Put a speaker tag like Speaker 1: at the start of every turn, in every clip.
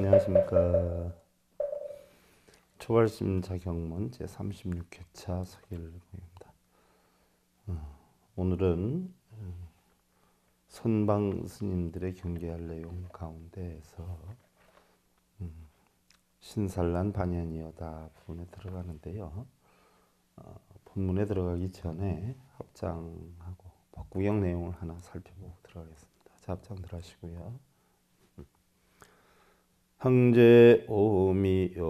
Speaker 1: 안녕하십니까. 초발심자경문 제36회차 서길봉입니다. 오늘은 선방 스님들의 경계할 내용 가운데에서 신살란 반연이여다 부분에 들어가는데요. 본문에 들어가기 전에 합장하고 법구경 내용을 하나 살펴보고 들어가겠습니다. 자, 합장 들어가시고요. 황제 오미여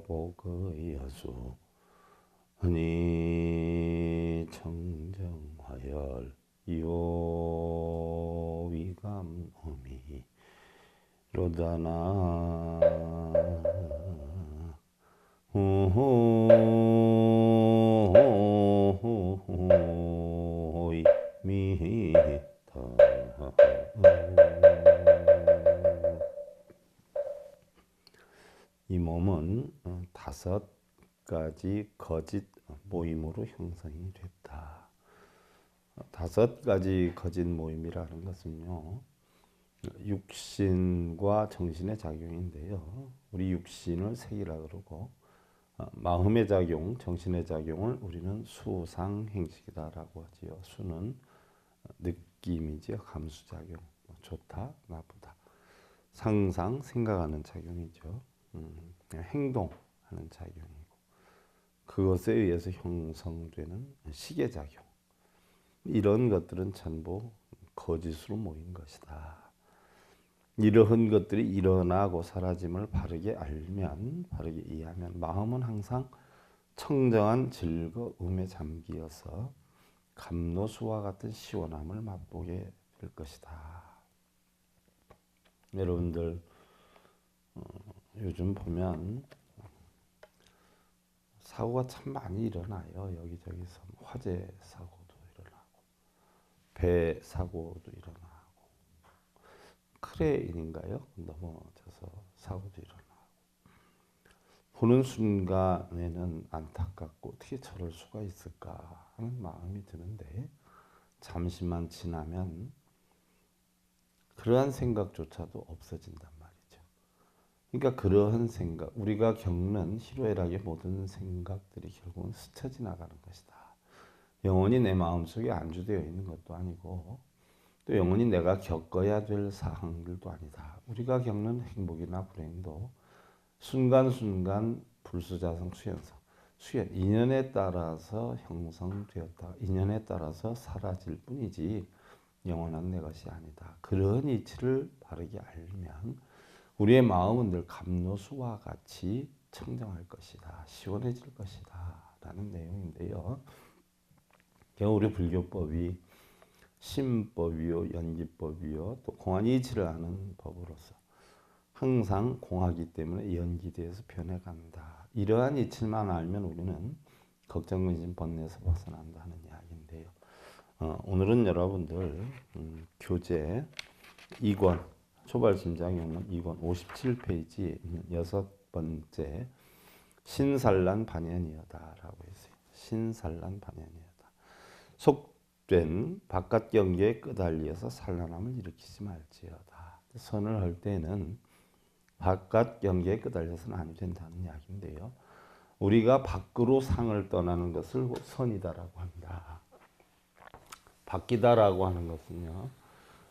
Speaker 1: 복의여수 흔히 청정화열 이오위감 어미 로다나 호호호호이 미다 이 몸은 5가지 거짓 모임으로 형성이 됐다. 5가지 거짓 모임이라는 것은요, 육신과 정신의 작용인데요. 우리 육신을 색이라 그러고 마음의 작용, 정신의 작용을 우리는 수상행식이다라고 하지요. 수는 느낌이지요. 감수작용, 좋다, 나쁘다. 상상, 생각하는 작용이죠. 행동하는 작용이고 그것에 의해서 형성되는 시계작용, 이런 것들은 전부 거짓으로 모인 것이다. 이러한 것들이 일어나고 사라짐을 바르게 알면, 바르게 이해하면 마음은 항상 청정한 즐거움에 잠기어서 감로수와 같은 시원함을 맛보게 될 것이다. 여러분들 요즘 보면 사고가 참 많이 일어나요. 여기저기서 화재 사고도 일어나고 배 사고도 일어나고 크레인인가요? 넘어져서 사고도 일어나고 보는 순간에는 안타깝고 어떻게 저럴 수가 있을까 하는 마음이 드는데 잠시만 지나면 그러한 생각조차도 없어진단 말이죠. 그러니까 그러한 생각, 우리가 겪는 희로애락의 모든 생각들이 결국은 스쳐 지나가는 것이다. 영원히 내 마음속에 안주되어 있는 것도 아니고 또 영원히 내가 겪어야 될 사항들도 아니다. 우리가 겪는 행복이나 불행도 순간순간 불수자성 수연, 인연에 따라서 형성되었다. 인연에 따라서 사라질 뿐이지 영원한 내 것이 아니다. 그런 이치를 바르게 알면 우리의 마음은 늘 감로수와 같이 청정할 것이다. 시원해질 것이다. 라는 내용인데요. 우리 불교법이 심법이요, 연기법이요, 또 공안이 이치를 아는 법으로서 항상 공하기 때문에 연기되어서 변해간다. 이러한 이치만 알면 우리는 걱정, 근심, 번뇌에서 벗어난다 하는 이야기인데요. 오늘은 여러분들 교재 2권 초발심자경문 2권 57페이지 6번째 신살란 반연이여다라고 했어요. 신살란 반연이여다. 속된 바깥 경계에 끄달려서 산란함을 일으키지 말지어다. 선을 할 때는 바깥 경계에 끄달려서는 안 된다는 이야기인데요. 우리가 밖으로 상을 떠나는 것을 선이다라고 한다. 바뀌다라고 하는 것은요,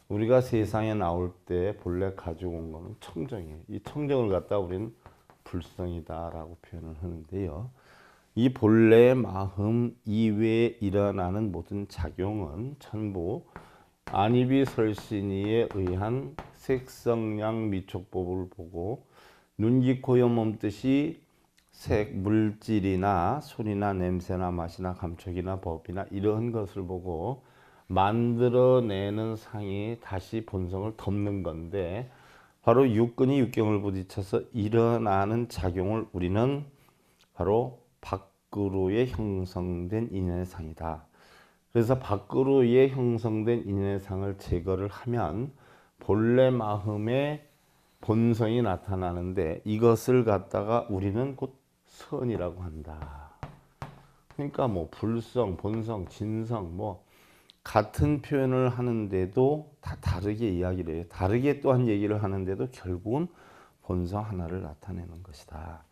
Speaker 1: 우리가 세상에 나올 때 본래 가지고 온 것은 청정이에요. 이 청정을 갖다 우리는 불성이다라고 표현을 하는데요. 이 본래의 마음 이외에 일어나는 모든 작용은 전부 안이비설신이에 의한 색성량 미촉법을 보고 눈, 코, 여, 몸 뜻이 색, 물질이나 소리나 냄새나 맛이나 감촉이나 법이나 이런 것을 보고 만들어내는 상이 다시 본성을 덮는 건데 바로 육근이 육경을 부딪혀서 일어나는 작용을 우리는 바로 밖으로의 형성된 인연의 상이다. 그래서 밖으로의 형성된 인연의 상을 제거를 하면 본래 마음의 본성이 나타나는데 이것을 갖다가 우리는 곧 선이라고 한다. 그러니까 뭐 불성, 본성, 진성, 뭐 같은 표현을 하는데도 다 다르게 이야기를 해요. 다르게 또한 얘기를 하는데도 결국은 본성 하나를 나타내는 것이다.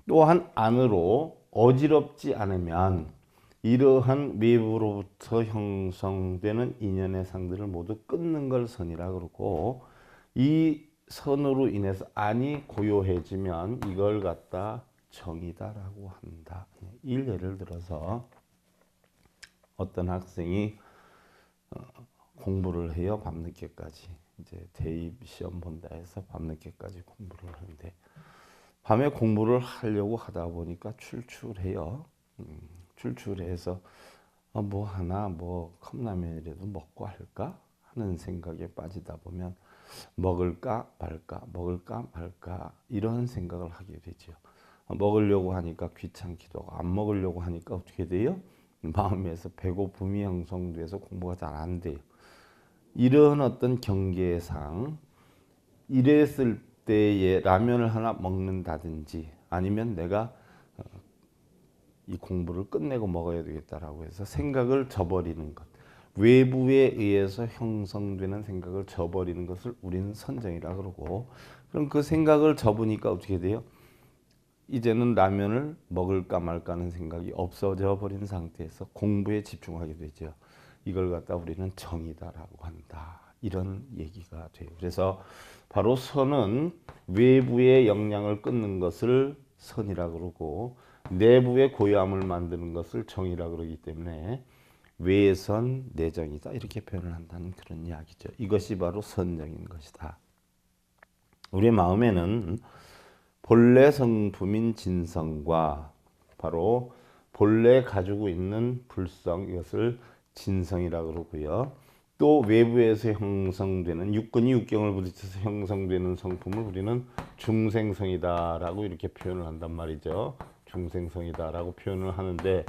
Speaker 1: 또한 안으로 어지럽지 않으면 이러한 외부로부터 형성되는 인연의 상들을 모두 끊는 걸 선이라 그러고, 이 선으로 인해서 안이 고요해지면 이걸 갖다 정이다라고 한다. 예를 들어서 어떤 학생이 공부를 해요. 밤늦게까지. 이제 대입 시험 본다 해서 밤늦게까지 공부를 하는데, 밤에 공부를 하려고 하다 보니까 출출해요. 출출해서 뭐 하나 뭐 컵라면이라도 먹고 할까 하는 생각에 빠지다 보면 먹을까 말까 이런 생각을 하게 되죠. 먹으려고 하니까 귀찮기도 하고, 안 먹으려고 하니까 어떻게 돼요? 마음에서 배고픔이 형성돼서 공부가 잘 안 돼요. 이런 어떤 경계상 이랬을 때에 라면을 하나 먹는다든지, 아니면 내가 이 공부를 끝내고 먹어야 되겠다라고 해서 생각을 저버리는 것, 외부에 의해서 형성되는 생각을 저버리는 것을 우리는 선정이라 그러고, 그럼 그 생각을 접으니까 어떻게 돼요? 이제는 라면을 먹을까 말까 하는 생각이 없어져 버린 상태에서 공부에 집중하게 되죠. 이걸 갖다 우리는 정이다라고 한다. 이런 얘기가 돼요. 그래서 바로 선은 외부의 영향을 끊는 것을 선이라 그러고, 내부의 고요함을 만드는 것을 정이라 그러기 때문에 외선 내정이다 이렇게 표현을 한다는 그런 이야기죠. 이것이 바로 선정인 것이다. 우리 마음에는 본래 성품인 진성과 바로 본래 가지고 있는 불성, 이것을 진성이라 그러고요. 또 외부에서 형성되는 육근이 육경을 부딪혀서 형성되는 성품을 우리는 중생성이다라고 이렇게 표현을 한단 말이죠. 중생성이다라고 표현을 하는데,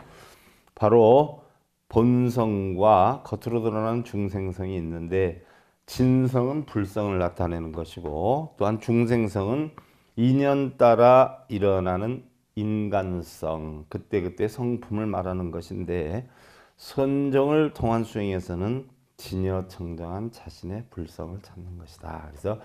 Speaker 1: 바로 본성과 겉으로 드러나는 중생성이 있는데, 진성은 불성을 나타내는 것이고, 또한 중생성은 인연 따라 일어나는 인간성, 그때그때 성품을 말하는 것인데, 선정을 통한 수행에서는 진여청정한 자신의 불성을 찾는 것이다. 그래서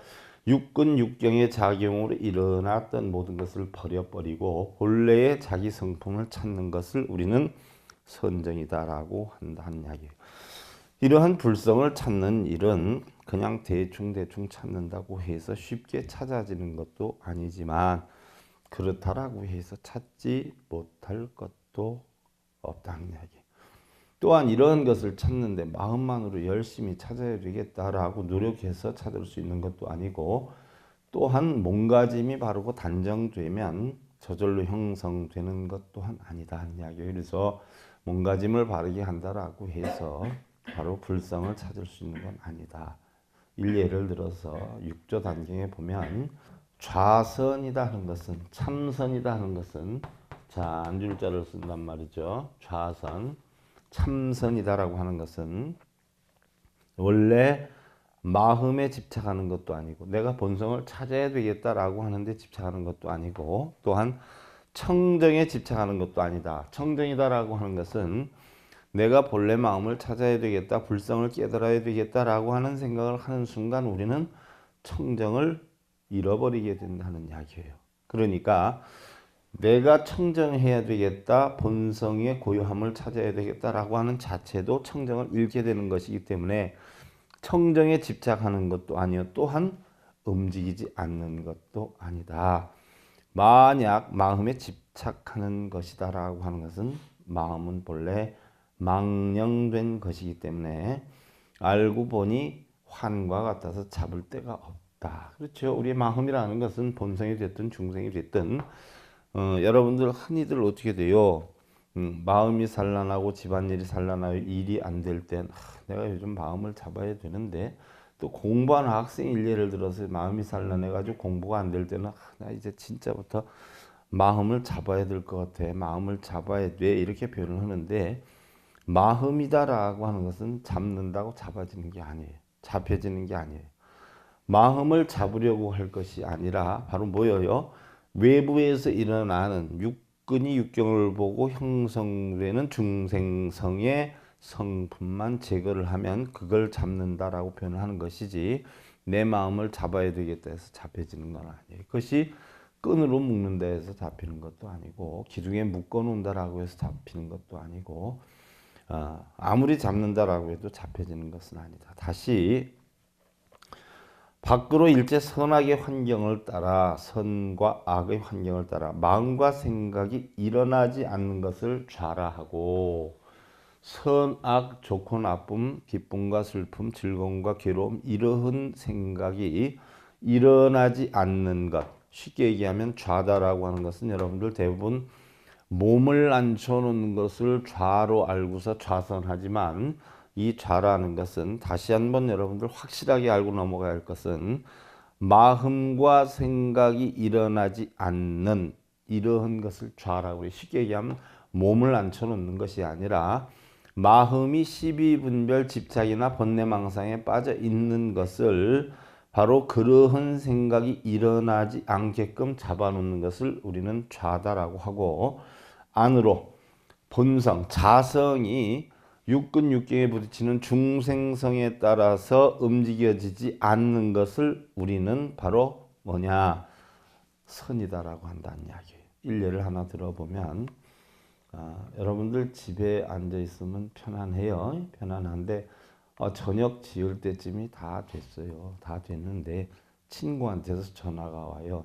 Speaker 1: 육근 육경의 작용으로 일어났던 모든 것을 버려버리고 본래의 자기 성품을 찾는 것을 우리는 선정이다라고 한다는 이야기예요. 이러한 불성을 찾는 일은 그냥 대충 찾는다고 해서 쉽게 찾아지는 것도 아니지만, 그렇다라고 해서 찾지 못할 것도 없다는 이야기. 또한 이런 것을 찾는데 마음만으로 열심히 찾아야 되겠다라고 노력해서 찾을 수 있는 것도 아니고, 또한 몸가짐이 바르고 단정되면 저절로 형성되는 것 또한 아니다 하는 이야기예요. 그래서 몸가짐을 바르게 한다라고 해서 바로 불성을 찾을 수 있는 건 아니다. 예를 들어서 육조 단경에 보면 좌선이다 하는 것은, 참선이다 하는 것은 자 안 줄자를 쓴단 말이죠. 좌선, 참선이다라고 하는 것은 원래 마음에 집착하는 것도 아니고, 내가 본성을 찾아야 되겠다라고 하는데 집착하는 것도 아니고, 또한 청정에 집착하는 것도 아니다. 청정이다라고 하는 것은 내가 본래 마음을 찾아야 되겠다, 불성을 깨달아야 되겠다라고 하는 생각을 하는 순간 우리는 청정을 잃어버리게 된다는 이야기예요. 그러니까 내가 청정해야 되겠다, 본성의 고요함을 찾아야 되겠다라고 하는 자체도 청정을 잃게 되는 것이기 때문에 청정에 집착하는 것도 아니요, 또한 움직이지 않는 것도 아니다. 만약 마음에 집착하는 것이다라고 하는 것은 마음은 본래 망령된 것이기 때문에 알고 보니 환과 같아서 잡을 데가 없다. 그렇죠. 우리의 마음이라는 것은 본성이 됐든 중생이 됐든 여러분들 흔히들 어떻게 돼요? 마음이 산란하고 집안일이 산란하여 일이 안 될 땐 내가 요즘 마음을 잡아야 되는데, 또 공부하는 학생 예를 들어서 마음이 산란해가지고 공부가 안 될 때는 나 이제 진짜부터 마음을 잡아야 될 것 같아. 마음을 잡아야 돼. 이렇게 표현을 하는데, 마음이다라고 하는 것은 잡는다고 잡아지는 게 아니에요. 잡혀지는 게 아니에요. 마음을 잡으려고 할 것이 아니라 바로 뭐예요? 외부에서 일어나는 육근이 육경을 보고 형성되는 중생성의 성품만 제거를 하면 그걸 잡는다라고 표현을 하는 것이지 내 마음을 잡아야 되겠다 해서 잡혀지는 건 아니에요. 그것이 끈으로 묶는다 해서 잡히는 것도 아니고 기둥에 묶어 놓는다라고 해서 잡히는 것도 아니고 아무리 잡는다라고 해도 잡혀지는 것은 아니다. 다시 밖으로 일체 선악의 환경을 따라 선과 악의 환경을 따라 마음과 생각이 일어나지 않는 것을 좌라하고 선악 좋고 나쁨 기쁨과 슬픔 즐거움과 괴로움 이러한 생각이 일어나지 않는 것 쉽게 얘기하면 좌다라고 하는 것은 여러분들 대부분 몸을 앉혀놓는 것을 좌로 알고서 좌선하지만 이 좌라는 것은 다시 한번 여러분들 확실하게 알고 넘어가야 할 것은 마음과 생각이 일어나지 않는 이러한 것을 좌라고 해요. 쉽게 얘기하면 몸을 앉혀놓는 것이 아니라 마음이 시비분별 집착이나 번뇌망상에 빠져 있는 것을 바로 그러한 생각이 일어나지 않게끔 잡아놓는 것을 우리는 좌다라고 하고 안으로 본성, 자성이 육근 육경에 부딪히는 중생성에 따라서 움직여지지 않는 것을 우리는 바로 뭐냐? 선이다라고 한다는 이야기예요. 일례를 하나 들어보면 여러분들 집에 앉아 있으면 편안해요. 편안한데 저녁 지을 때쯤이 다 됐어요. 다 됐는데 친구한테서 전화가 와요.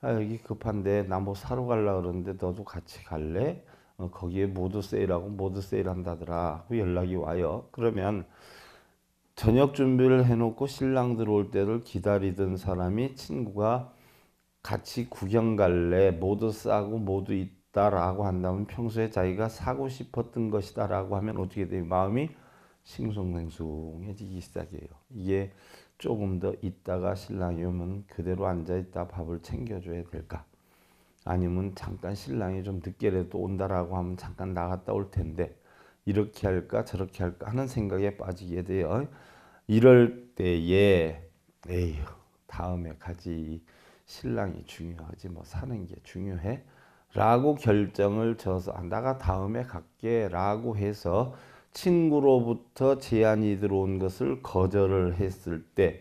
Speaker 1: 여기 급한데 나 뭐 사러 가려고 그러는데 너도 같이 갈래? 거기에 모두 세일하고 모두 세일한다더라. 그 연락이 와요. 그러면 저녁 준비를 해놓고 신랑 들어올 때를 기다리던 사람이 친구가 같이 구경 갈래? 모두 싸고 모두 있다라고 한다면 평소에 자기가 사고 싶었던 것이다라고 하면 어떻게 돼요? 마음이 싱숭생숭해지기 시작해요. 이게 조금 더 있다가 신랑이 오면 그대로 앉아있다 밥을 챙겨줘야 될까? 아니면 잠깐 신랑이 좀 늦게라도 온다라고 하면 잠깐 나갔다 올 텐데 이렇게 할까 저렇게 할까 하는 생각에 빠지게 돼요. 이럴 때에 에휴 다음에 가지 신랑이 중요하지 뭐 사는 게 중요해? 라고 결정을 져서 나가 다음에 갈게 라고 해서 친구로부터 제안이 들어온 것을 거절을 했을 때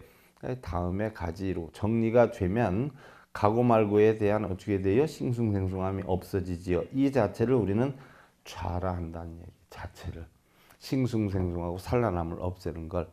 Speaker 1: 다음에 가지로 정리가 되면 가고 말고에 대한 어떻게 돼요? 싱숭생숭함이 없어지지요. 이 자체를 우리는 좌라 한다는 얘기 자체를 싱숭생숭하고 산란함을 없애는 걸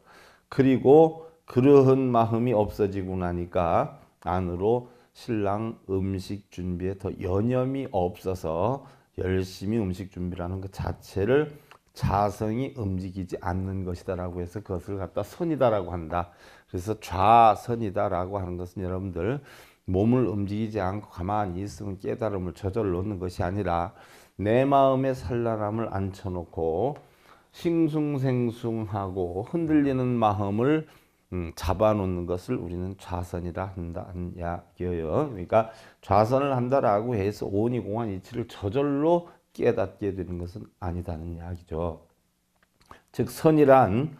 Speaker 1: 그리고 그러한 마음이 없어지고 나니까 안으로 신랑 음식 준비에 더 여념이 없어서 열심히 음식 준비라는 것 자체를 자성이 움직이지 않는 것이다라고 해서 그것을 갖다 선이다라고 한다. 그래서 좌선이다라고 하는 것은 여러분들 몸을 움직이지 않고 가만히 있으면 깨달음을 저절로 얻는 것이 아니라 내 마음의 산란함을 앉혀놓고 싱숭생숭하고 흔들리는 마음을 잡아놓는 것을 우리는 좌선이라 한다는 이야기예요. 그러니까 좌선을 한다라고 해서 오니공한 이치를 저절로 깨닫게 되는 것은 아니다는 이야기죠. 즉 선이란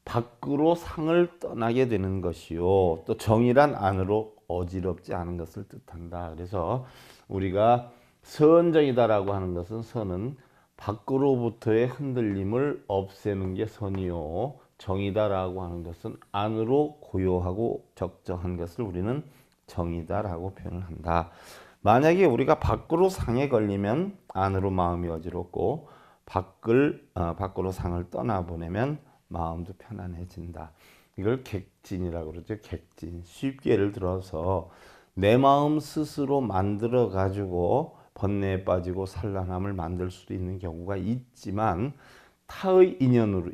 Speaker 1: 밖으로 상을 떠나게 되는 것이요. 또 정이란 안으로 어지럽지 않은 것을 뜻한다. 그래서 우리가 선정이다라고 하는 것은 선은 밖으로부터의 흔들림을 없애는 게 선이요. 정이다라고 하는 것은 안으로 고요하고 적정한 것을 우리는 정이다라고 표현을 한다. 만약에 우리가 밖으로 상에 걸리면 안으로 마음이 어지럽고 밖으로 상을 떠나보내면 마음도 편안해진다. 이걸 객진이라고 그러죠. 객진. 쉽게 예를 들어서 내 마음 스스로 만들어 가지고 번뇌에 빠지고 산란함을 만들 수도 있는 경우가 있지만 타의 인연으로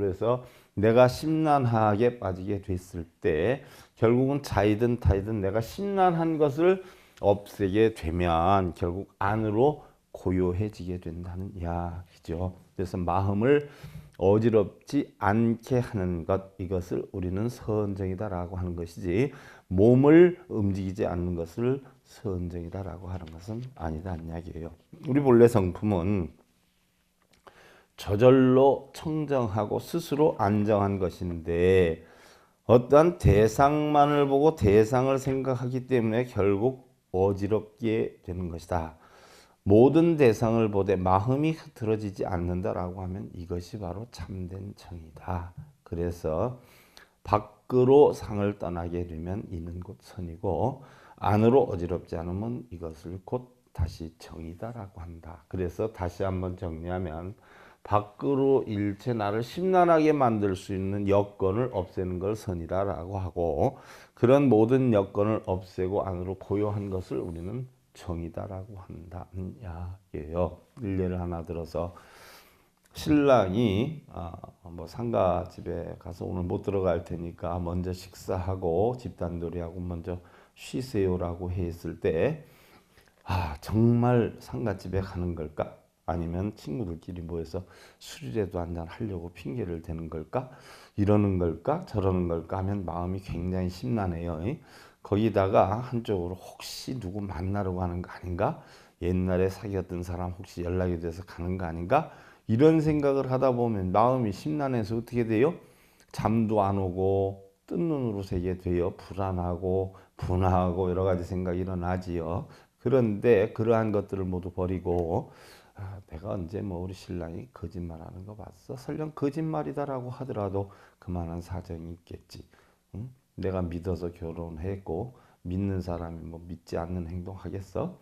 Speaker 1: 해서 내가 심란하게 빠지게 됐을 때 결국은 자이든 타이든 내가 심란한 것을 없애게 되면 결국 안으로 고요해지게 된다는 이야기죠. 그래서 마음을 어지럽지 않게 하는 것 이것을 우리는 선정이다라고 하는 것이지 몸을 움직이지 않는 것을 선정이다라고 하는 것은 아니다는 이야기예요. 우리 본래 성품은 저절로 청정하고 스스로 안정한 것인데 어떠한 대상만을 보고 대상을 생각하기 때문에 결국 어지럽게 되는 것이다. 모든 대상을 보되 마음이 흐트러지지 않는다라고 하면 이것이 바로 참된 정이다. 그래서 밖으로 상을 떠나게 되면 이는 곧 선이고 안으로 어지럽지 않으면 이것을 곧 다시 정이다라고 한다. 그래서 다시 한번 정리하면 밖으로 일체 나를 심란하게 만들 수 있는 여건을 없애는 걸 선이다라고 하고 그런 모든 여건을 없애고 안으로 고요한 것을 우리는 정이다라고 한다는 이야기예요. 일례를 하나 들어서 신랑이 뭐 상가집에 가서 오늘 못 들어갈 테니까 먼저 식사하고 집단놀이하고 먼저 쉬세요라고 했을 때 정말 상가집에 가는 걸까? 아니면 친구들끼리 모여서 술이라도 한잔 하려고 핑계를 대는 걸까? 이러는 걸까? 저러는 걸까? 하면 마음이 굉장히 심란해요. 거기다가 한쪽으로 혹시 누구 만나러 가는 거 아닌가? 옛날에 사귀었던 사람 혹시 연락이 돼서 가는 거 아닌가? 이런 생각을 하다 보면 마음이 심란해서 어떻게 돼요? 잠도 안 오고 뜬 눈으로 새게 돼요. 불안하고 분하고 여러 가지 생각이 일어나지요. 그런데 그러한 것들을 모두 버리고 내가 언제 뭐 우리 신랑이 거짓말하는 거 봤어? 설령 거짓말이다라고 하더라도 그만한 사정이 있겠지. 응? 내가 믿어서 결혼했고 믿는 사람이 뭐 믿지 않는 행동하겠어?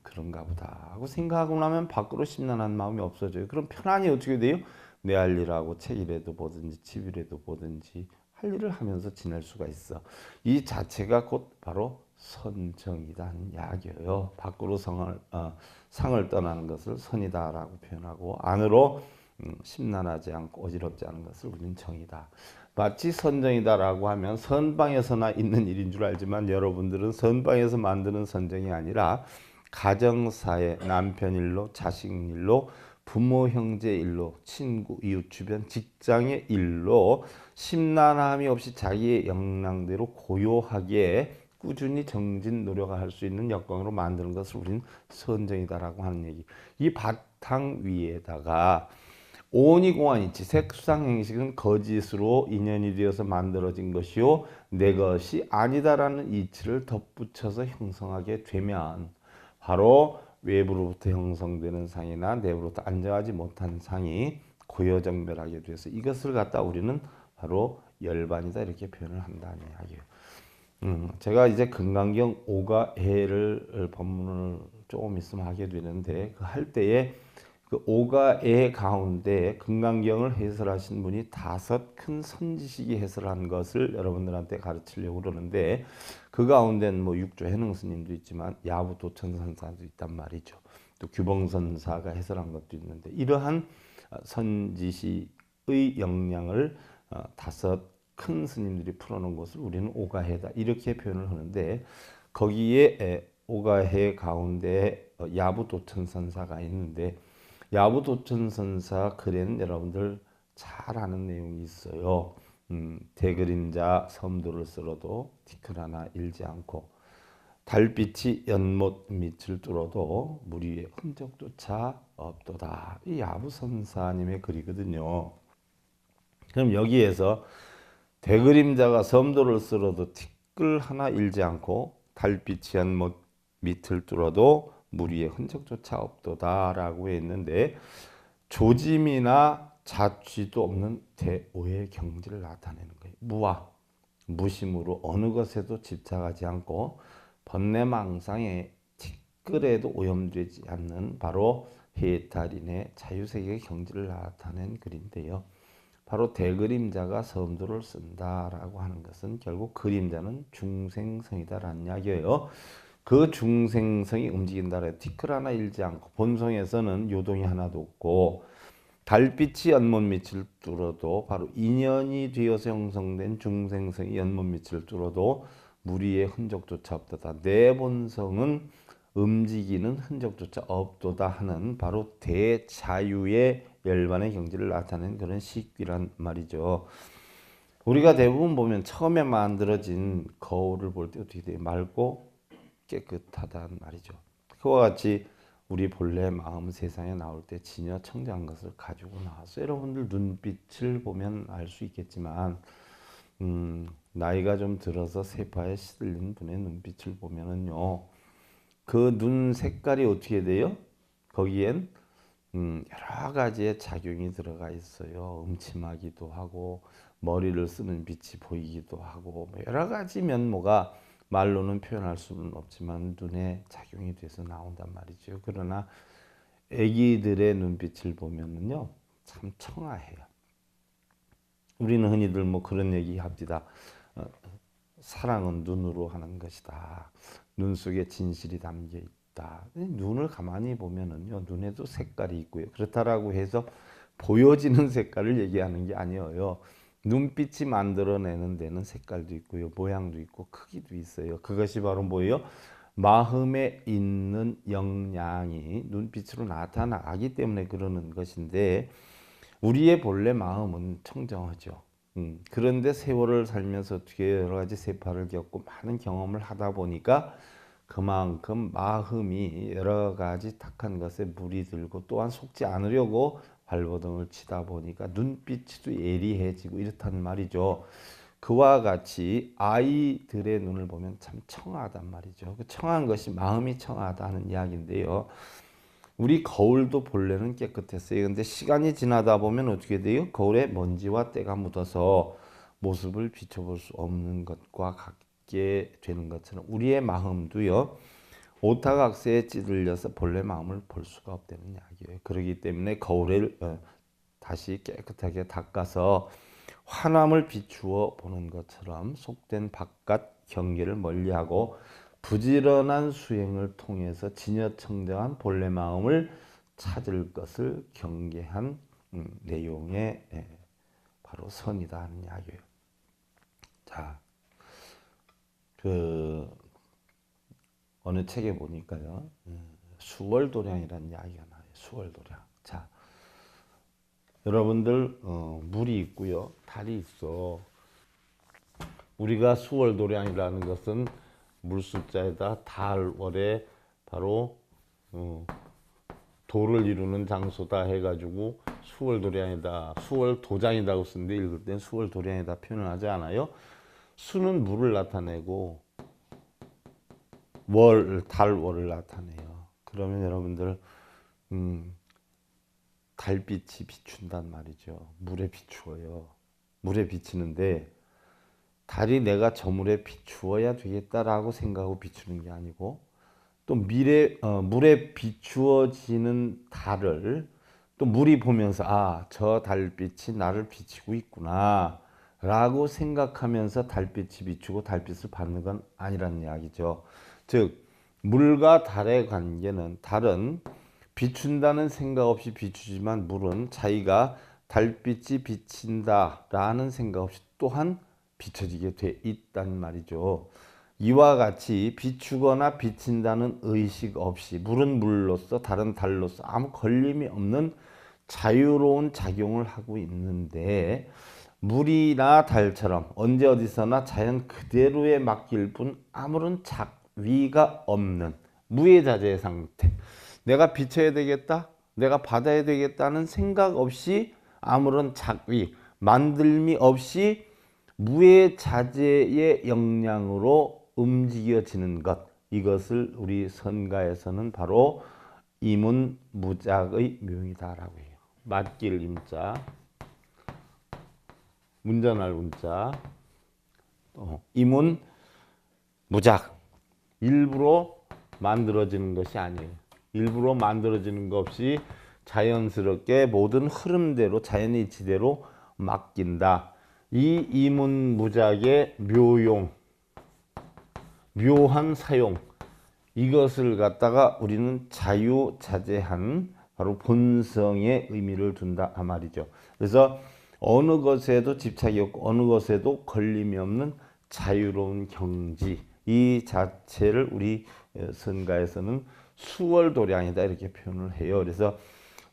Speaker 1: 그런가 보다 하고 생각하고 나면 밖으로 심란한 마음이 없어져요. 그럼 편안히 어떻게 돼요? 내 할 일하고 책이라도 보든지 집이라도 보든지 할 일을 하면서 지낼 수가 있어. 이 자체가 곧 바로 선정이라는 이야기예요. 밖으로 상을 떠나는 것을 선이다라고 표현하고 안으로 심란하지 않고 어지럽지 않은 것을 우리는 정이다. 마치 선정이다라고 하면 선방에서나 있는 일인 줄 알지만 여러분들은 선방에서 만드는 선정이 아니라 가정사회, 남편 일로, 자식 일로, 부모 형제 일로, 친구, 이웃 주변, 직장의 일로 심란함이 없이 자기의 역량대로 고요하게 꾸준히 정진 노력을 할 수 있는 여건으로 만드는 것을 우리는 선정이다라고 하는 얘기. 이 바탕 위에다가 오니공한이치 색수상 행식은 거짓으로 인연이 되어서 만들어진 것이요 내 것이 아니다라는 이치를 덧붙여서 형성하게 되면 바로 외부로부터 형성되는 상이나 내부로부터 안정하지 못한 상이 고요정멸하게 돼서 이것을 갖다 우리는 바로 열반이다 이렇게 표현을 한다는 이야기예요. 제가 이제 금강경 오가애를 법문을 조금 있으면 하게 되는데 그 할 때에 그 오가애 가운데 금강경을 해설하신 분이 5큰 선지식이 해설한 것을 여러분들한테 가르치려고 그러는데 그 가운데는 뭐 육조 해능 스님도 있지만 야부 도천선사도 있단 말이죠. 또 규봉선사가 해설한 것도 있는데 이러한 선지식의 역량을 5큰 스님들이 풀어놓은 것을 우리는 오가해다 이렇게 표현을 하는데 거기에 오가해 가운데 야부도천선사가 있는데 야부도천선사 글에는 여러분들 잘 아는 내용이 있어요. 대그림자 섬도를 쓸어도 티끌 하나 일지 않고 달빛이 연못 밑을 뚫어도 물 위에 흔적조차 없도다. 이 야부선사님의 글이거든요. 그럼 여기에서 대그림자가 섬도를 쓸어도 티끌 하나 일지 않고 달빛이 연못 밑을 뚫어도 물 위에 흔적조차 없도다라고 했는데 조짐이나 자취도 없는 대오의 경지를 나타내는 거예요. 무아, 무심으로 어느 것에도 집착하지 않고 번뇌망상에 티끌에도 오염되지 않는 바로 해탈인의 자유세계의 경지를 나타낸 글인데요. 바로 대그림자가 섬도를 쓴다라고 하는 것은 결국 그림자는 중생성이다라는 이야기예요. 그 중생성이 움직인다라 티끌 하나 일지 않고 본성에서는 요동이 하나도 없고 달빛이 연못 밑을 뚫어도 바로 인연이 되어서 형성된 중생성이 연못 밑을 뚫어도 무리의 흔적조차 없도다. 내 본성은 움직이는 흔적조차 없도다 하는 바로 대자유의 열반의 경지를 나타내는 그런 시기란 말이죠. 우리가 대부분 보면 처음에 만들어진 거울을 볼 때 어떻게 돼요? 맑고 깨끗하단 말이죠. 그와 같이 우리 본래 마음 세상에 나올 때 진여 청정한 것을 가지고 나왔어요. 여러분들 눈빛을 보면 알 수 있겠지만 나이가 좀 들어서 세파에 시들린 분의 눈빛을 보면은요 그 눈 색깔이 어떻게 돼요? 거기엔 여러 가지의 작용이 들어가 있어요. 음침하기도 하고 머리를 쓰는 빛이 보이기도 하고 뭐 여러 가지 면모가 말로는 표현할 수는 없지만 눈에 작용이 돼서 나온단 말이죠. 그러나 아기들의 눈빛을 보면은요 참 청아해요. 우리는 흔히들 뭐 그런 얘기 합니다. 사랑은 눈으로 하는 것이다. 눈 속에 진실이 담겨 있다. 눈을 가만히 보면은요, 눈에도 색깔이 있고요. 그렇다라고 해서 보여지는 색깔을 얘기하는 게 아니에요. 눈빛이 만들어내는 데는 색깔도 있고요, 모양도 있고 크기도 있어요. 그것이 바로 뭐예요? 마음에 있는 영향이 눈빛으로 나타나기 때문에 그러는 것인데 우리의 본래 마음은 청정하죠. 그런데 세월을 살면서 어떻게 여러 가지 세파를 겪고 많은 경험을 하다 보니까 그만큼 마음이 여러 가지 탁한 것에 물이 들고 또한 속지 않으려고 발버둥을 치다 보니까 눈빛도 예리해지고 이렇단 말이죠. 그와 같이 아이들의 눈을 보면 참 청하단 말이죠. 그 청한 것이 마음이 청하다는 이야기인데요. 우리 거울도 본래는 깨끗했어요. 근데 시간이 지나다 보면 어떻게 돼요? 거울에 먼지와 때가 묻어서 모습을 비춰볼 수 없는 것과 같게 되는 것처럼 우리의 마음도요. 오타각세에 찌들려서 본래 마음을 볼 수가 없다는 이야기예요. 그렇기 때문에 거울을 다시 깨끗하게 닦아서 환함을 비추어 보는 것처럼 속된 바깥 경계를 멀리하고 부지런한 수행을 통해서 진여청정한 본래 마음을 찾을 것을 경계한 내용의 바로 선이다 하는 이야기예요. 자, 그 어느 책에 보니까요, 수월도량이라는 이야기가 나와요. 수월도량. 자, 여러분들 물이 있고요, 달이 있어. 우리가 수월도량이라는 것은 물숫자에다 달월에 바로 도를 이루는 장소다 해가지고 수월도량이다, 수월도장이라고 쓰는데 읽을 땐 수월도량이다 표현을 하지 않아요. 수는 물을 나타내고 달월을 나타내요. 그러면 여러분들 달빛이 비춘단 말이죠. 물에 비추어요. 물에 비치는데 달이 내가 저 물에 비추어야 되겠다라고 생각하고 비추는 게 아니고 또 물에 비추어지는 달을 또 물이 보면서 아, 저 달빛이 나를 비치고 있구나 라고 생각하면서 달빛이 비추고 달빛을 받는 건 아니라는 이야기죠. 즉 물과 달의 관계는 달은 비춘다는 생각 없이 비추지만 물은 자기가 달빛이 비친다라는 생각 없이 또한 비춰지게 돼 있단 말이죠. 이와 같이 비추거나 비친다는 의식 없이 물은 물로서 달은 달로서 아무 걸림이 없는 자유로운 작용을 하고 있는데 물이나 달처럼 언제 어디서나 자연 그대로에 맡길 뿐 아무런 작위가 없는 무해자재의 상태. 내가 비춰야 되겠다, 내가 받아야 되겠다는 생각 없이 아무런 작위, 만들미 없이 무해자재의 역량으로 움직여지는 것, 이것을 우리 선가에서는 바로 이문무작의 묘이다라고 해요. 맡길 임자, 운전할 운자, 이문무작, 일부러 만들어지는 것이 아니에요. 일부러 만들어지는 것 없이 자연스럽게 모든 흐름대로 자연의 이치대로 맡긴다. 이 이문무작의 묘용, 묘한 사용, 이것을 갖다가 우리는 자유자재한 바로 본성의 의미를 둔다 아 말이죠. 그래서 어느 것에도 집착이 없고 어느 것에도 걸림이 없는 자유로운 경지, 이 자체를 우리 선가에서는 수월도량이다 이렇게 표현을 해요. 그래서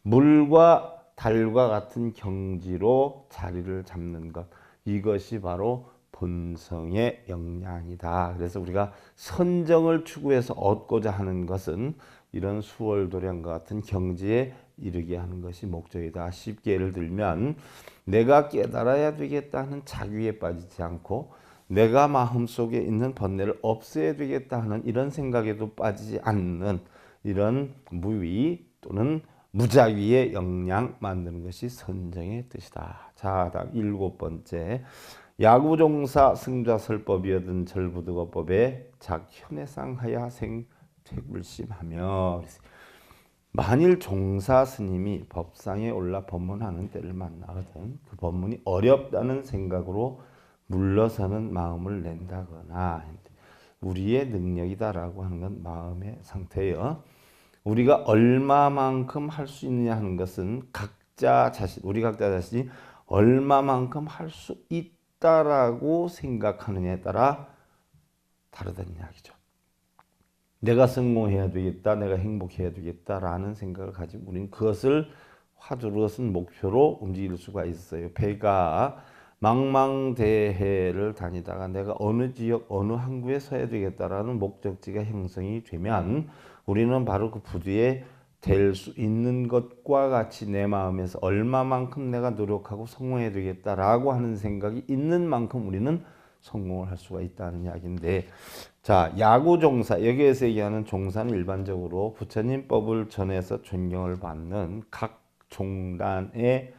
Speaker 1: 물과 달과 같은 경지로 자리를 잡는 것, 이것이 바로 본성의 역량이다. 그래서 우리가 선정을 추구해서 얻고자 하는 것은 이런 수월도량과 같은 경지에 이르게 하는 것이 목적이다. 쉽게 예를 들면 내가 깨달아야 되겠다는 자규에 빠지지 않고 내가 마음속에 있는 번뇌를 없애야 되겠다 하는 이런 생각에도 빠지지 않는 이런 무위 또는 무자위의 역량 만드는 것이 선정의 뜻이다. 자, 다음 7번째. 야구종사 승좌설법이여든 절부득어법에 작현해상하야 생퇴불심하며. 만일 종사 스님이 법상에 올라 법문하는 때를 만나거든 그 법문이 어렵다는 생각으로 물러서는 마음을 낸다거나 우리의 능력이다라고 하는 건 마음의 상태예요. 우리가 얼마만큼 할 수 있느냐 하는 것은 우리 각자 자신이 얼마만큼 할 수 있다라고 생각하느냐에 따라 다르다는 이야기죠. 내가 성공해야 되겠다, 내가 행복해야 되겠다라는 생각을 가지고 우리는 그것을 화두로 것은 목표로 움직일 수가 있어요. 배가 망망대해를 다니다가 내가 어느 지역 어느 항구에 서야 되겠다라는 목적지가 형성이 되면 우리는 바로 그 부두에 될 수 있는 것과 같이 내 마음에서 얼마만큼 내가 노력하고 성공해야 되겠다라고 하는 생각이 있는 만큼 우리는 성공을 할 수가 있다는 이야기인데, 자, 야구 종사, 여기에서 얘기하는 종사는 일반적으로 부처님 법을 전해서 존경을 받는 각 종단의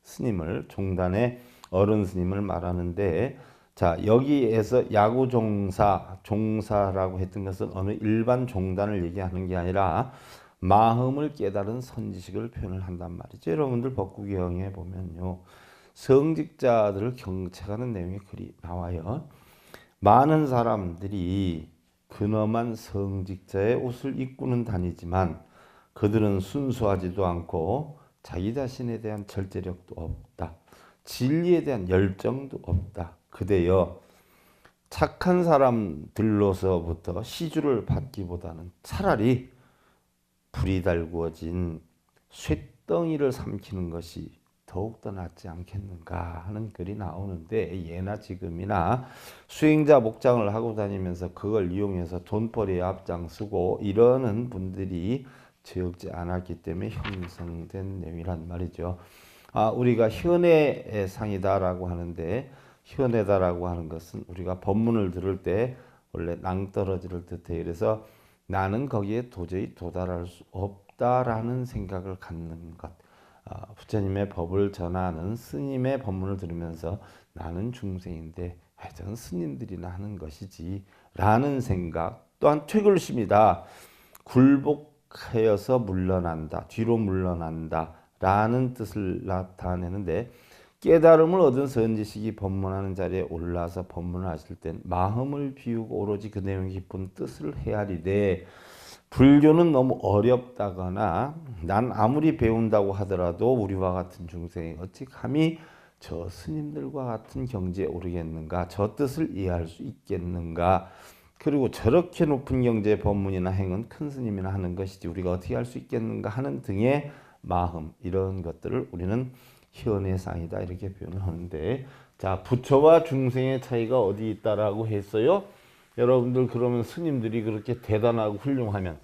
Speaker 1: 스님을, 종단의 어른 스님을 말하는데, 자, 여기에서 야구 종사라고 했던 것은 어느 일반 종단을 얘기하는 게 아니라 마음을 깨달은 선지식을 표현을 한단 말이죠. 여러분들 법구경에 보면요, 성직자들을 경책하는 내용의 글이 나와요. 많은 사람들이 근엄한 성직자의 옷을 입고는 다니지만 그들은 순수하지도 않고 자기 자신에 대한 절제력도 없다. 진리에 대한 열정도 없다. 그대여 착한 사람들로서부터 시주를 받기보다는 차라리 불이 달구어진 쇳덩이를 삼키는 것이 더욱더 낫지 않겠는가 하는 글이 나오는데, 예나 지금이나 수행자 목장을 하고 다니면서 그걸 이용해서 돈벌이에 앞장서고 이러는 분들이 적지 않았기 때문에 형성된 내용이란 말이죠. 우리가 현의 상이다라고 하는데, 현의다라고 하는 것은 우리가 법문을 들을 때 원래 낭떠러지를 뜻해요. 그래서 나는 거기에 도저히 도달할 수 없다라는 생각을 갖는 것. 부처님의 법을 전하는 스님의 법문을 들으면서 나는 중생인데 저는 스님들이나 하는 것이지 라는 생각. 또한 퇴굴심이다. 굴복하여서 물러난다. 뒤로 물러난다 라는 뜻을 나타내는데, 깨달음을 얻은 선지식이 법문하는 자리에 올라서 법문을 하실 땐 마음을 비우고 오로지 그 내용 깊은 뜻을 헤아리되, 불교는 너무 어렵다거나 난 아무리 배운다고 하더라도 우리와 같은 중생이 어찌 감히 저 스님들과 같은 경지에 오르겠는가, 저 뜻을 이해할 수 있겠는가, 그리고 저렇게 높은 경지의 법문이나 행은 큰 스님이나 하는 것이지 우리가 어떻게 할 수 있겠는가 하는 등의 마음, 이런 것들을 우리는 현해상이다 이렇게 표현을 하는데, 자, 부처와 중생의 차이가 어디 있다라고 했어요? 여러분들 그러면 스님들이 그렇게 대단하고 훌륭하면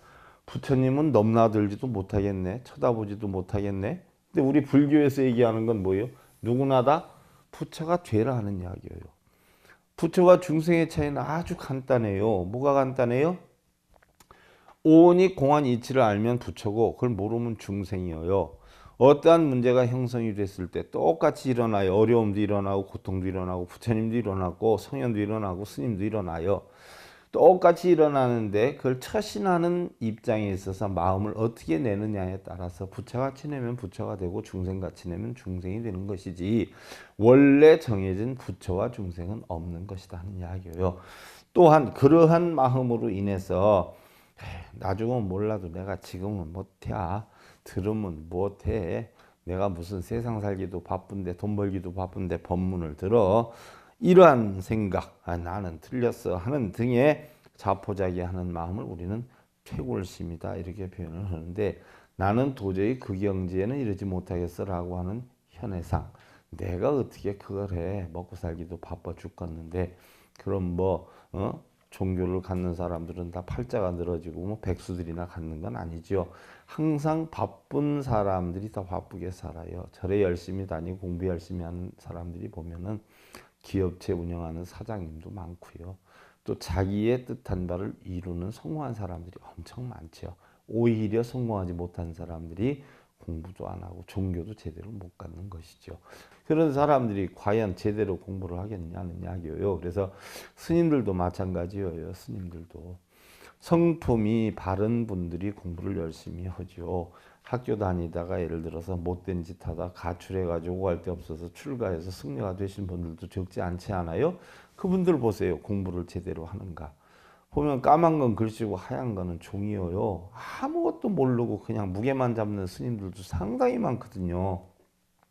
Speaker 1: 부처님은 넘나들지도 못하겠네, 쳐다보지도 못하겠네. 근데 우리 불교에서 얘기하는 건 뭐예요? 누구나 다 부처가 되라 하는 이야기예요. 부처와 중생의 차이는 아주 간단해요. 뭐가 간단해요? 오온이 공한 이치를 알면 부처고 그걸 모르면 중생이에요. 어떠한 문제가 형성이 됐을 때 똑같이 일어나요. 어려움도 일어나고 고통도 일어나고 부처님도 일어나고 성현도 일어나고 스님도 일어나요. 똑같이 일어나는데 그걸 처신하는 입장에 있어서 마음을 어떻게 내느냐에 따라서 부처같이 내면 부처가 되고 중생같이 내면 중생이 되는 것이지 원래 정해진 부처와 중생은 없는 것이다 하는 이야기예요. 또한 그러한 마음으로 인해서 나중은 몰라도 내가 지금은 못해, 들으면 못해, 내가 무슨 세상 살기도 바쁜데 돈 벌기도 바쁜데 법문을 들어, 이러한 생각, 나는 틀렸어 하는 등의 자포자기하는 마음을 우리는 퇴골심이다 이렇게 표현을 하는데, 나는 도저히 그 경지에는 이르지 못하겠어 라고 하는 현해상, 내가 어떻게 그걸 해, 먹고 살기도 바빠 죽겠는데. 그럼 종교를 갖는 사람들은 다 팔자가 늘어지고 백수들이나 갖는 건 아니죠. 항상 바쁜 사람들이 더 바쁘게 살아요. 절에 열심히 다니고 공부 열심히 하는 사람들이 보면은 기업체 운영하는 사장님도 많고요. 또 자기의 뜻한 바를 이루는 성공한 사람들이 엄청 많죠. 오히려 성공하지 못한 사람들이 공부도 안 하고 종교도 제대로 못 갖는 것이죠. 그런 사람들이 과연 제대로 공부를 하겠냐는 이야기예요. 그래서 스님들도 마찬가지예요. 스님들도 성품이 바른 분들이 공부를 열심히 하죠. 학교 다니다가 예를 들어서 못된 짓 하다 가출해가지고 할 데 없어서 출가해서 승려가 되신 분들도 적지 않지 않아요? 그분들 보세요. 공부를 제대로 하는가. 보면 까만 건 글씨고 하얀 거는 종이에요. 아무것도 모르고 그냥 무게만 잡는 스님들도 상당히 많거든요.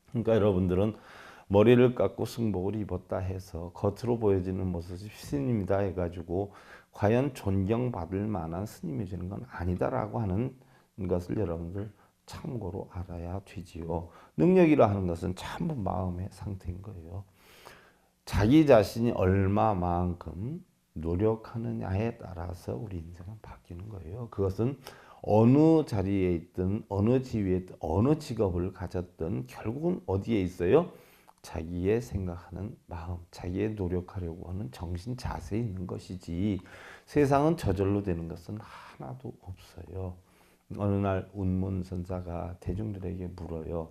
Speaker 1: 그러니까 여러분들은 머리를 깎고 승복을 입었다 해서 겉으로 보여지는 모습이 스님이다 해가지고 과연 존경받을 만한 스님이 되는 건 아니다라고 하는 것을 여러분들 참고로 알아야 되지요. 능력이라 하는 것은 전부 마음의 상태인 거예요. 자기 자신이 얼마만큼 노력하느냐에 따라서 우리 인생은 바뀌는 거예요. 그것은 어느 자리에 있든 어느 지위에 있든 어느 직업을 가졌든 결국은 어디에 있어요? 자기의 생각하는 마음, 자기의 노력하려고 하는 정신 자세에 있는 것이지 세상은 저절로 되는 것은 하나도 없어요. 어느 날 운문선사가 대중들에게 물어요.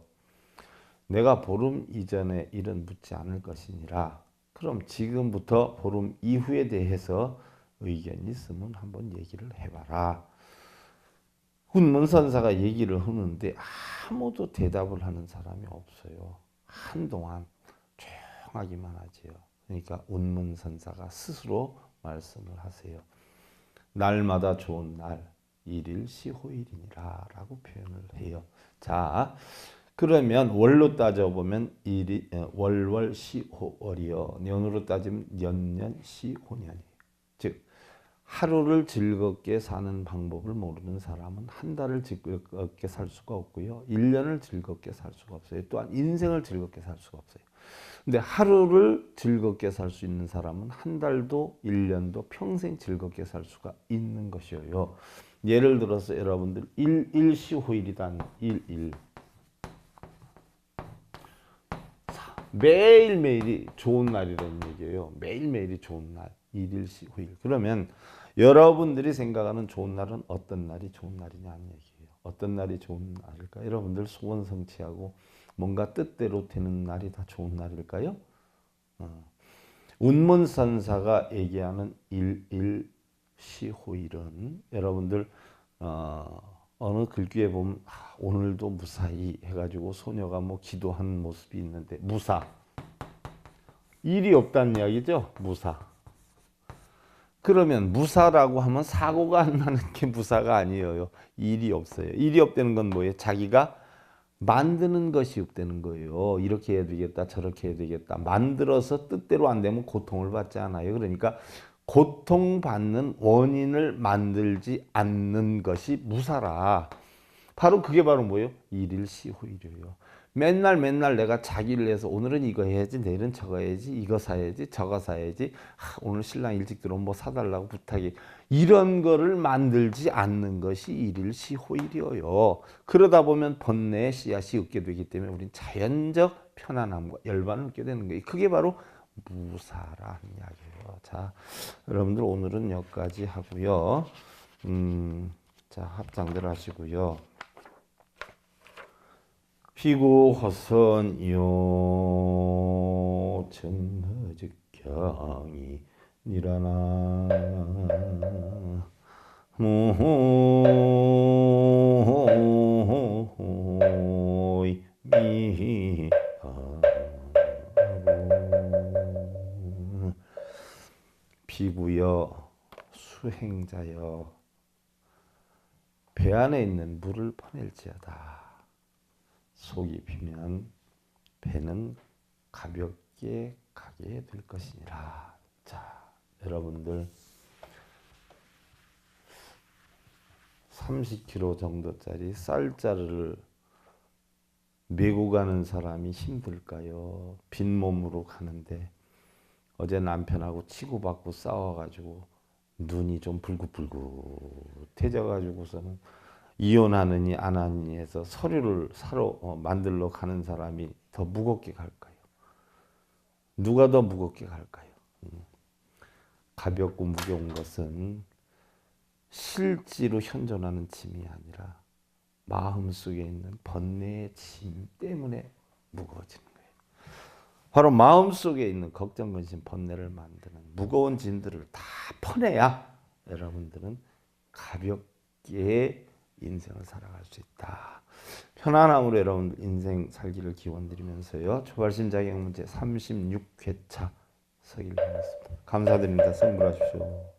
Speaker 1: 내가 보름 이전의 일은 묻지 않을 것이니라. 그럼 지금부터 보름 이후에 대해서 의견이 있으면 한번 얘기를 해봐라. 운문선사가 얘기를 하는데 아무도 대답을 하는 사람이 없어요. 한동안 조용하기만 하지요. 그러니까 운문선사가 스스로 말씀을 하세요. 날마다 좋은 날, 일일시호일이니라 라고 표현을 해요. 자, 그러면 월로 따져보면 월월시호월이요. 년으로 따지면 년년시호년이에요. 즉 하루를 즐겁게 사는 방법을 모르는 사람은 한 달을 즐겁게 살 수가 없고요. 1년을 즐겁게 살 수가 없어요. 또한 인생을 즐겁게 살 수가 없어요. 근데 하루를 즐겁게 살 수 있는 사람은 한 달도 1년도 평생 즐겁게 살 수가 있는 것이에요. 예를 들어서 여러분들 일일시호일이란 일일 매일매일이 좋은 날이라는 얘기예요. 매일매일이 좋은 날. 일일시호일. 그러면 여러분들이 생각하는 좋은 날은 어떤 날이 좋은 날이냐는 얘기예요. 어떤 날이 좋은 날일까? 여러분들 소원 성취하고 뭔가 뜻대로 되는 날이 다 좋은 날일까요? 운문선사가 얘기하는 일일시호일은 여러분들 어느 글귀에 보면 오늘도 무사히 해가지고 소녀가 뭐 기도하는 모습이 있는데 무사 일이 없다는 이야기죠. 무사. 그러면 무사라고 하면 사고가 안 나는 게 무사가 아니에요. 일이 없어요. 일이 없다는 건 뭐예요? 자기가 만드는 것이 없다는 거예요. 이렇게 해야 되겠다 저렇게 해야 되겠다 만들어서 뜻대로 안 되면 고통을 받지 않아요. 그러니까 고통받는 원인을 만들지 않는 것이 무사라. 바로 그게 바로 뭐예요? 일일시호일이에요. 맨날 내가 자기를 해서 오늘은 이거 해야지 내일은 저거 해야지 이거 사야지 저거 사야지 오늘 신랑 일찍 들어오면 뭐 사달라고 부탁이 이런 거를 만들지 않는 것이 일일시호일이에요. 그러다 보면 번뇌의 씨앗이 얻게 되기 때문에 우린 자연적 편안함과 열반을 얻게 되는 거예요. 그게 바로 무사라는 이야기예요. 자, 여러분들 오늘은 여기까지 하고요. 자, 합장들 하시고요. 피구허선요 천허즉경이 니라나 무호이 미하고 피구여 수행자여 배 안에 있는 물을 퍼낼지어다. 속이 비면 배는 가볍게 가게 될 것이니라. 자, 여러분들 30kg 정도짜리 쌀자루를 메고 가는 사람이 힘들까요? 빈 몸으로 가는데 어제 남편하고 치고받고 싸워가지고 눈이 좀 불긋불긋해져가지고서는 이혼하느니 안 하느니 해서 서류를 사러 만들러 가는 사람이 더 무겁게 갈까요? 누가 더 무겁게 갈까요? 가볍고 무거운 것은 실제로 현존하는 짐이 아니라 마음속에 있는 번뇌의 짐 때문에 무거워지는 거예요. 바로 마음속에 있는 걱정, 근심, 번뇌를 만드는 무거운 짐들을 다 퍼내야 여러분들은 가볍게 인생을 살아갈 수 있다. 편안함으로 여러분 인생 살기를 기원드리면서요. 초발심 자격 문제 36회차 서기를 하겠습니다. 감사드립니다. 선물하십시오.